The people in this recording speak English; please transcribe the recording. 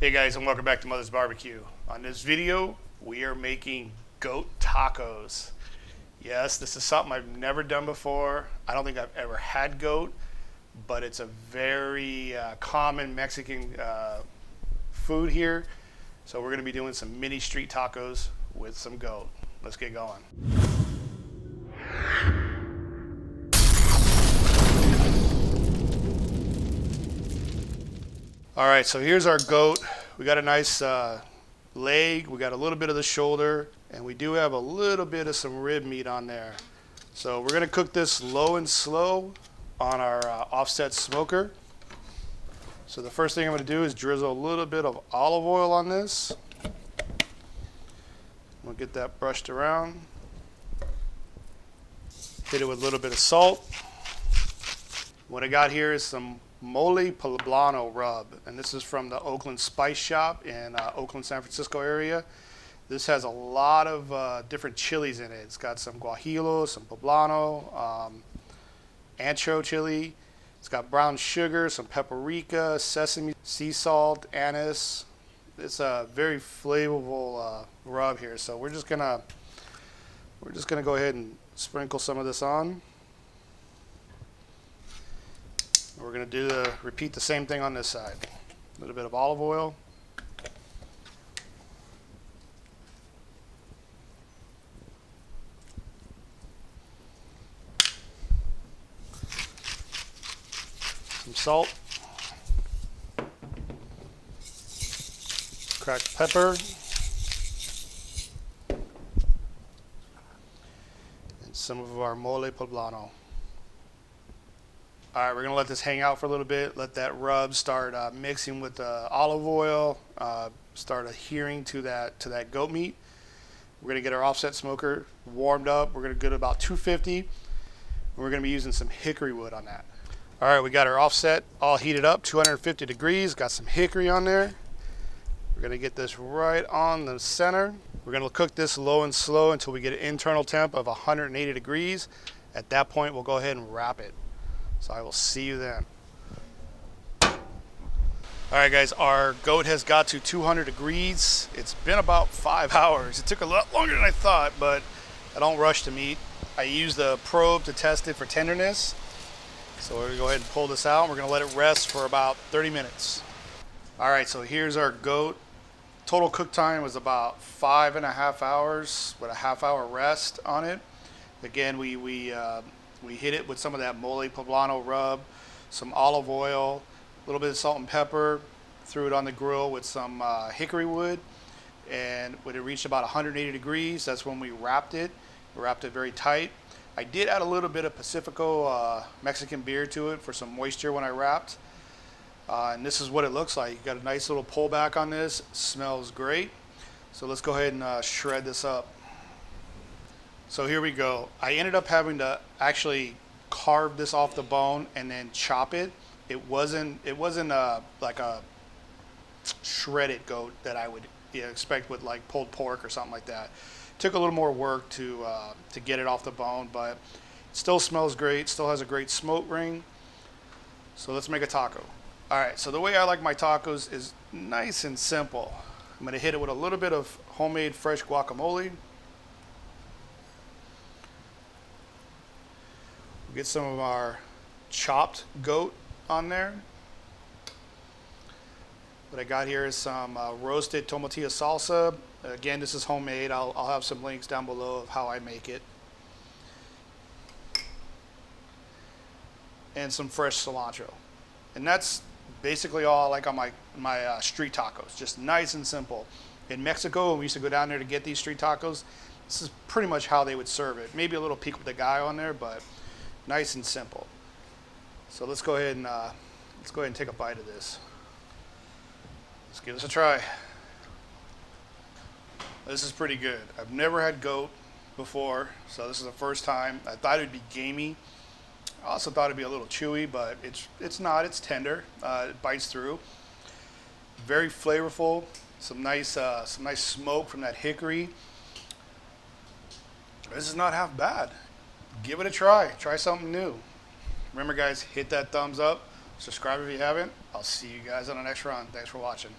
Hey guys, and welcome back to Mother's Barbecue. On this video, we are making goat tacos. Yes, this is something I've never done before. I don't think I've ever had goat, but it's a very common Mexican food here. So we're gonna be doing some mini street tacos with some goat. Let's get going. All right, so here's our goat. We got a nice leg, we got a little bit of the shoulder, and we do have a little bit of some rib meat on there. So we're gonna cook this low and slow on our offset smoker. So the first thing I'm gonna do is drizzle a little bit of olive oil on this. We'll get that brushed around. Hit it with a little bit of salt. What I got here is some Mole Pablano rub, and this is from the Oakland Spice Shop in Oakland, San Francisco area. This has a lot of different chilies in it. It's got some guajillo, some poblano, ancho chili. It's got brown sugar, some paprika, sesame, sea salt, anise. It's a very flavorful rub here. So we're just gonna go ahead and sprinkle some of this on. We're going to repeat the same thing on this side. A little bit of olive oil. Some salt. Cracked pepper. And some of our mole poblano. All right, we're gonna let this hang out for a little bit, let that rub start mixing with the olive oil, start adhering to that goat meat. We're gonna get our offset smoker warmed up. We're gonna get about 250. We're gonna be using some hickory wood on that. All right, we got our offset all heated up, 250 degrees, got some hickory on there. We're gonna get this right on the center. We're gonna cook this low and slow until we get an internal temp of 180 degrees. At that point, we'll go ahead and wrap it. So I will see you then. All right, guys, our goat has got to 200 degrees. It's been about 5 hours. It took a lot longer than I thought, but I don't rush to meat. I use the probe to test it for tenderness. So we're gonna go ahead and pull this out. We're gonna let it rest for about 30 minutes. All right, so here's our goat. Total cook time was about 5.5 hours with a half-hour rest on it. Again, we hit it with some of that mole poblano rub, some olive oil, a little bit of salt and pepper, threw it on the grill with some hickory wood, and when it reached about 180 degrees, that's when we wrapped it. We wrapped it very tight. I did add a little bit of Pacifico Mexican beer to it for some moisture when I wrapped, and this is what it looks like. You got a nice little pullback on this. It smells great. So let's go ahead and shred this up. So here we go. I ended up having to actually carve this off the bone and then chop it. It wasn't like a shredded goat that I would expect with like pulled pork or something like that. It took a little more work to get it off the bone, but it still smells great. Still has a great smoke ring. So let's make a taco. All right. So the way I like my tacos is nice and simple. I'm gonna hit it with a little bit of homemade fresh guacamole. Get some of our chopped goat on there. What I got here is some roasted tomatillo salsa. Again, this is homemade. I'll have some links down below of how I make it. And some fresh cilantro. And that's basically all I like on my street tacos. Just nice and simple. In Mexico, when we used to go down there to get these street tacos, this is pretty much how they would serve it. Maybe a little pico de gallo on there, but nice and simple. So let's go ahead and take a bite of this. Let's give this a try. This is pretty good. I've never had goat before, so this is the first time. I thought it'd be gamey. I also thought it'd be a little chewy, but it's not. It's tender. It bites through. Very flavorful. Some nice smoke from that hickory. This is not half bad. Give it a try. Try something new. Remember, guys, hit that thumbs up. Subscribe if you haven't. I'll see you guys on the next run. Thanks for watching.